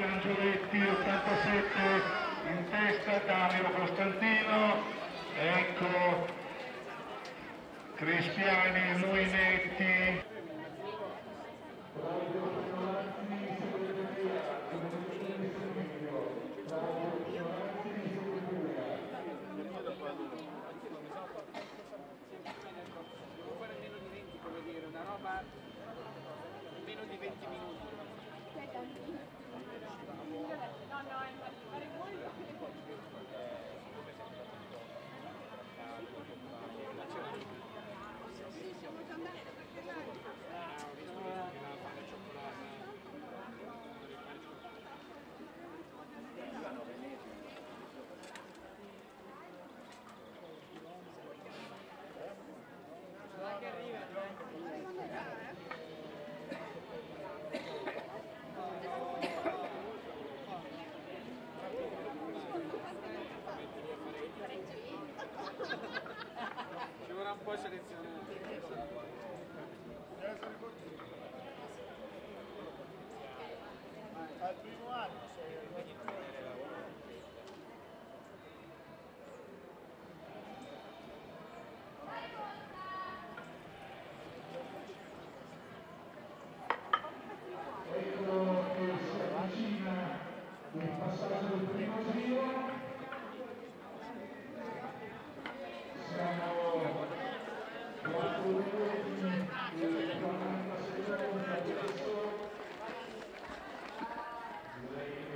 Angioletti 87 in testa, Damiro Costantino, ecco Cristiani, Luinetti. Meno di 20 minuti. Ci vorrà un po' selezionare. Al primo anno sei Ecco che si avvicina il passaggio del primo giro. Siamo 4 minuti e 46 secondi adesso. Direi che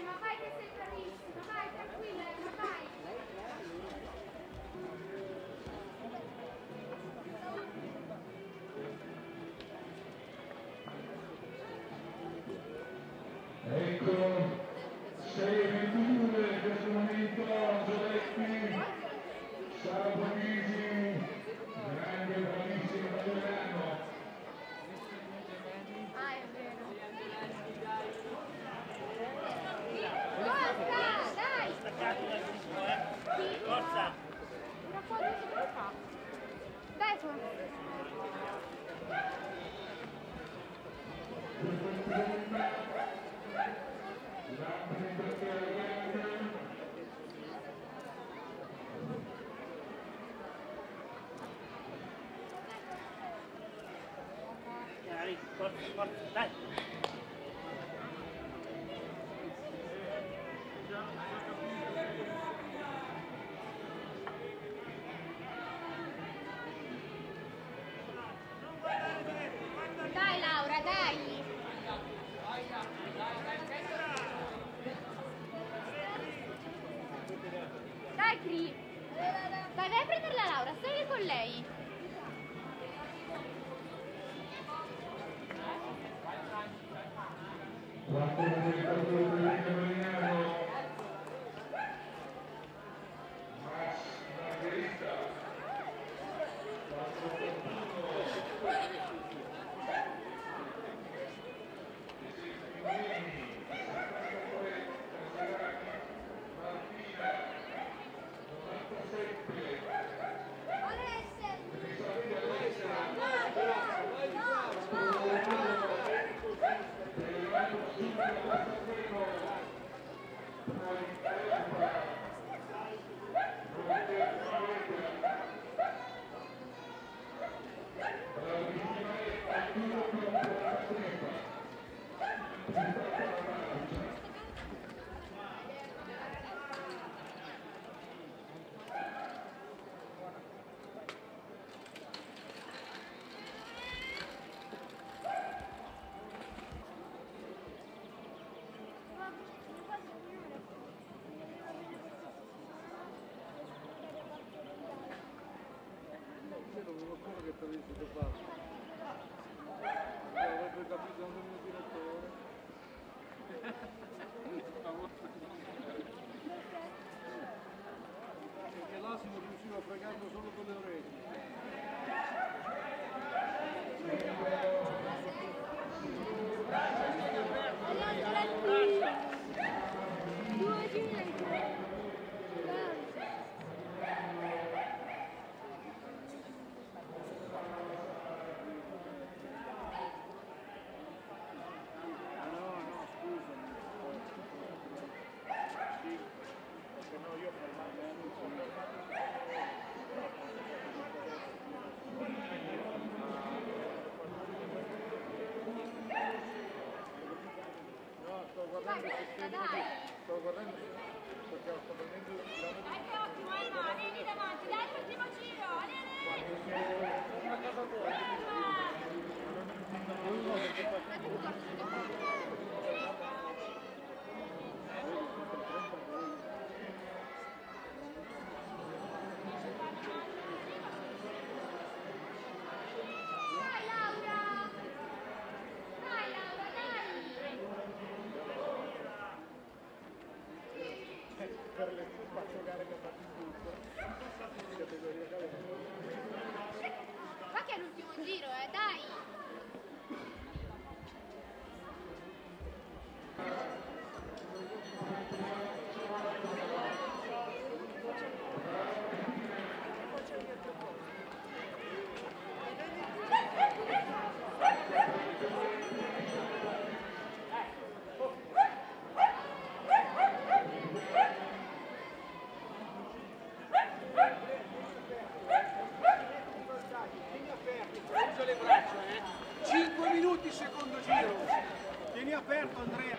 Ma vai che sei bravissimo, vai tranquilla, ma vai. ecco 6:22 in questo momento Angioletti, Sara Bonisi, grande bravissimo italiano. Ah, è vero. Forza, dai! Sì. Forza! Una foto si fa. Dai, forza. Dai, forza, forza, dai! Dai Laura, dai! Dai Cri! Vai, vai a prendere la Laura, stai con lei! Quando il calciatore di Cavaliano, Max Margherita, 4:41. Avrebbe capito anche il mio direttore. Perché l'asino riusciva a fregarlo solo con le orecchie. Sto guardando perché sto prendendo Dai che ottimo Elma, vieni davanti, dai l'ultimo giro, una casa tua. Dai Laura, dai! Per le 4 gare che ho fatto in tutto, categoria cadetta. Ma che è l'ultimo giro, dai! Usa le braccia, 5 minuti secondo giro. Tieni aperto Andrea.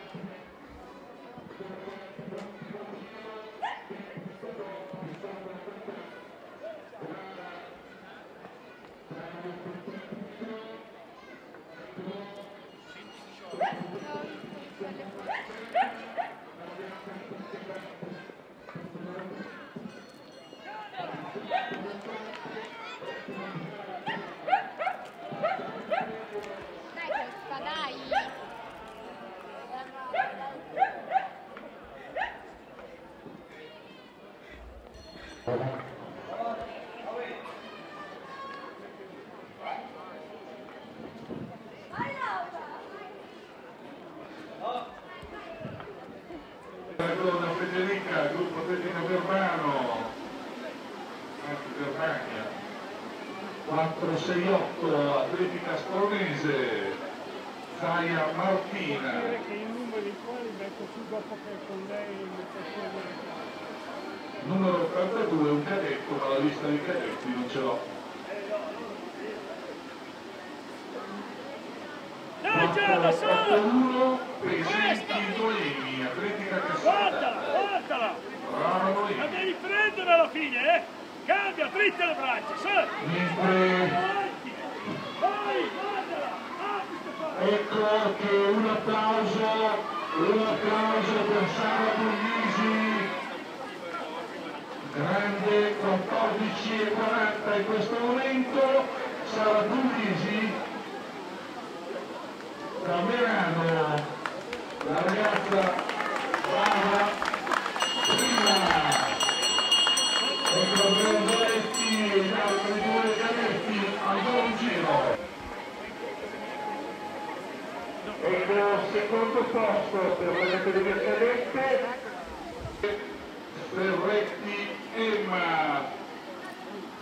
Dai Cospa, dai! Donna Federica, gruppo tecnico Verbano, Verbania, 468 Atletica Sparonese, Zaia Martina. Che i numeri quali metto su dopo che con lei mi faccio Numero 82, un cadetto, ma la lista dei cadetti non ce l'ho. Dai Giada, su! 481 Pesenti Noemi, Atletica Cassata. Guardala! Brava La Noemi. devi prendere alla fine, eh! Cambia, dritte le braccia, su! Mentre Avanti! Vai, guardala! Apri ste palle! ecco che un applauso per Sara Puglisi, grande 14:40 in questo momento. Sara Puglisi da Merano, la ragazza brava, prima ecco Bronzoletti e gli altri due cadetti al buon giro. Ecco secondo posto per le categorie cadette, Ferretti Emma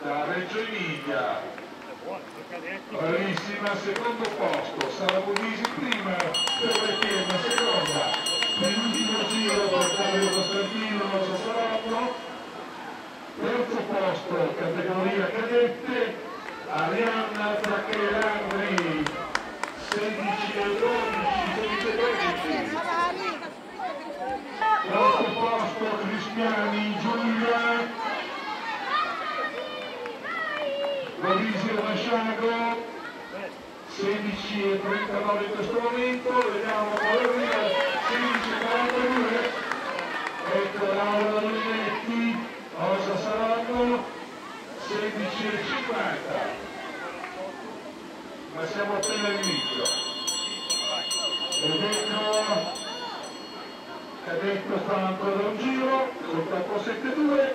da Reggio Emilia. Bravissima, secondo posto, Sara Puglisi prima, Ferretti Emma seconda, penultimo giro per Carlo Costantino, Rosa Sarabno, terzo posto, categoria cadette, Arianna Zacchelandri, 16:12, 16:13. Quarto posto Cristiani Giulia, Maurizio Masciago, 16:39 in questo momento, vediamo Valeria, 16:42, ecco Laura Lunetti, Rosa Saranno, 16:50. ma siamo appena all'inizio. Ed ecco, Cadetto fa ancora un giro, risultato 7-2,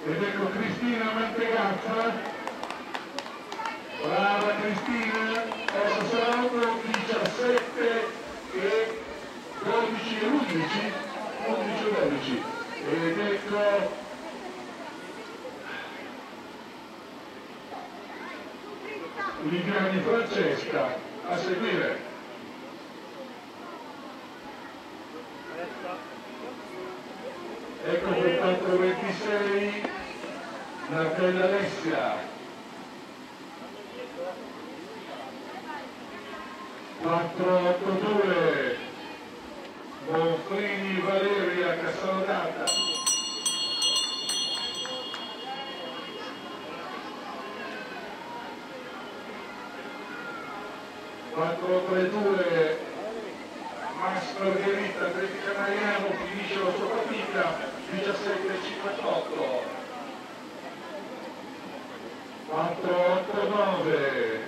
ed ecco Cristina Mantegazza. Brava Cristina, adesso saranno 17 e 12 e 11 e 12. Ed ecco Liviani Francesca a seguire. Ecco quel 4-26 Nartella Alessia. 4-8-2 Monfrini Valeria Cassarodata. 4-3-2 Max Margherita Atletica Mariano finisce la sua partita 17-58. 4-8-9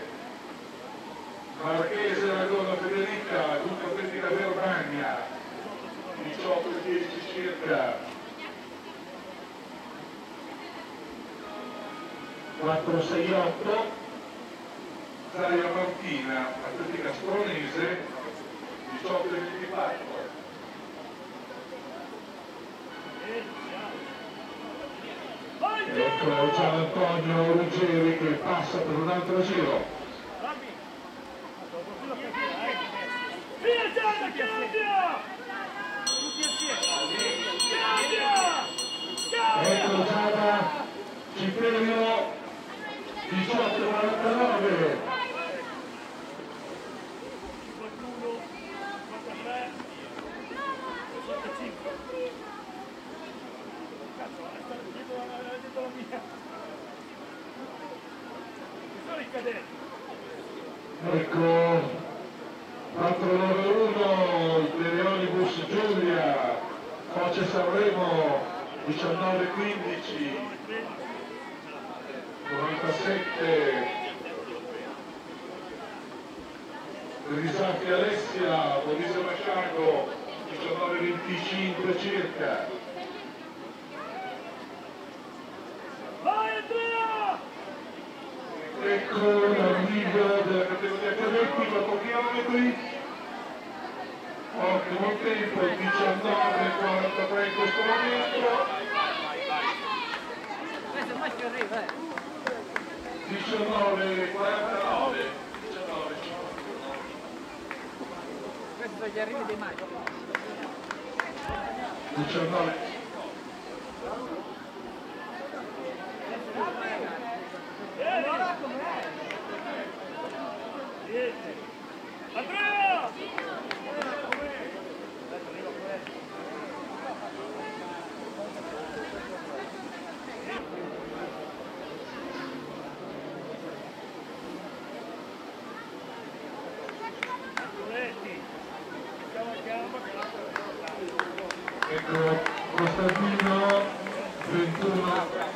Marchese Lagona Federica, Gruppo Atletica Verbagna, 18-10 circa. 4-6-8 Zaia Martina, Atletica Stronese, 18-24. Ecco Gian Antonio Ruggeri che passa per un altro giro. Ecco Giada Ciperio 18-49. Ecco 491 il Periolibus Giulia, Foce Sanremo 19-15 97 Risaffi Alessia, Borisio Masciago 19-25 circa. Vai Andrea! Ecco l'arrivo della categoria cadetti, 4 km. Ottimo tempo, 19:43 in questo momento. 19:49. Questi sono gli arrivi dei maghi. 19. Andrea! Ecco Costantino 21